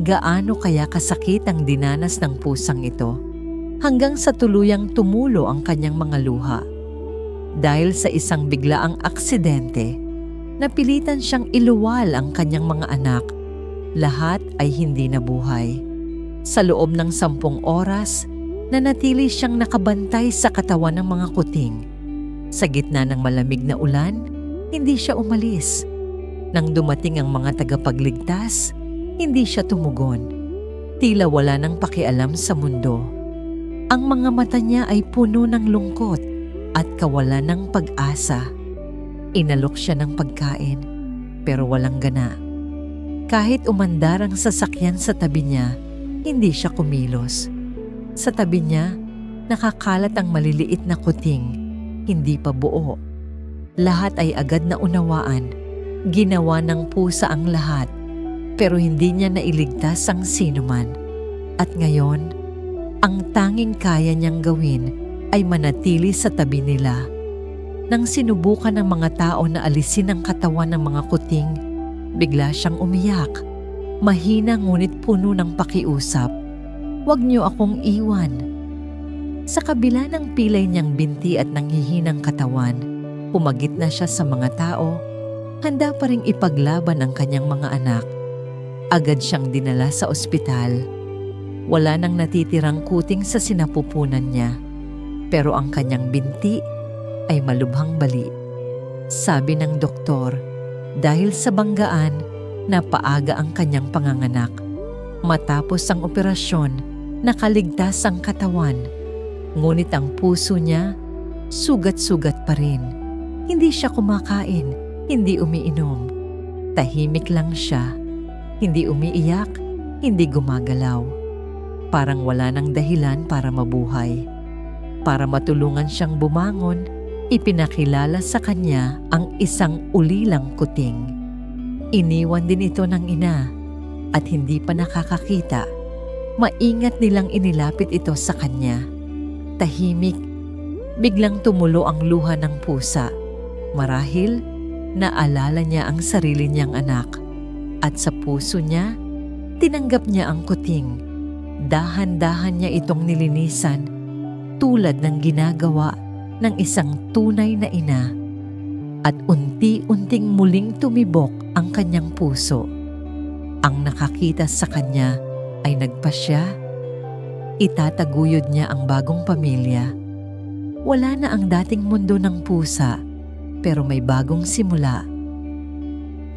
gaano kaya kasakit ang dinanas ng pusang ito hanggang sa tuluyang tumulo ang kanyang mga luha. Dahil sa isang biglaang aksidente, napilitan siyang iluwal ang kanyang mga anak. Lahat ay hindi nabuhay. Sa loob ng 10 oras, nanatili siyang nakabantay sa katawan ng mga kuting. Sa gitna ng malamig na ulan, hindi siya umalis. Nang dumating ang mga tagapagligtas, hindi siya tumugon. Tila wala nang pakialam sa mundo. Ang mga mata niya ay puno ng lungkot at kawalan ng pag-asa. Inalok siya ng pagkain, pero walang gana. Kahit umandar ang sasakyan sa tabi niya, hindi siya kumilos. Sa tabi niya, nakakalat ang maliliit na kuting, hindi pa buo. Lahat ay agad na unawaan. Ginawa ng pusa ang lahat, pero hindi niya nailigtas ang sinuman. At ngayon, ang tanging kaya niyang gawin ay manatili sa tabi nila. Nang sinubukan ng mga tao na alisin ang katawan ng mga kuting, bigla siyang umiyak. Mahina ngunit puno ng pakiusap. "Huwag niyo akong iwan." Sa kabila ng pilay niyang binti at nanghihinang katawan, pumagit na siya sa mga tao. Handa pa ring ipaglaban ang kanyang mga anak. Agad siyang dinala sa ospital. Wala nang natitirang kuting sa sinapupunan niya, pero ang kanyang binti ay malubhang bali. Sabi ng doktor, dahil sa banggaan, napaaga ang kanyang panganganak. Matapos ang operasyon, nakaligtas ang katawan. Ngunit ang puso niya, sugat-sugat pa rin. Hindi siya kumakain, hindi umiinom. Tahimik lang siya. Hindi umiiyak, hindi gumagalaw. Parang wala nang dahilan para mabuhay. Para matulungan siyang bumangon, ipinakilala sa kanya ang isang ulilang kuting. Iniwan din ito ng ina at hindi pa nakakakita. Maingat nilang inilapit ito sa kanya. Tahimik, biglang tumulo ang luha ng pusa. Marahil, naalala niya ang sarili niyang anak. At sa puso niya, tinanggap niya ang kuting. Dahan-dahan niya itong nilinisan tulad ng ginagawa ng isang tunay na ina. At unti-unting muling tumibok ang kanyang puso. Ang nakakita sa kanya ay nagpasya. Itataguyod niya ang bagong pamilya. Wala na ang dating mundo ng pusa, pero may bagong simula.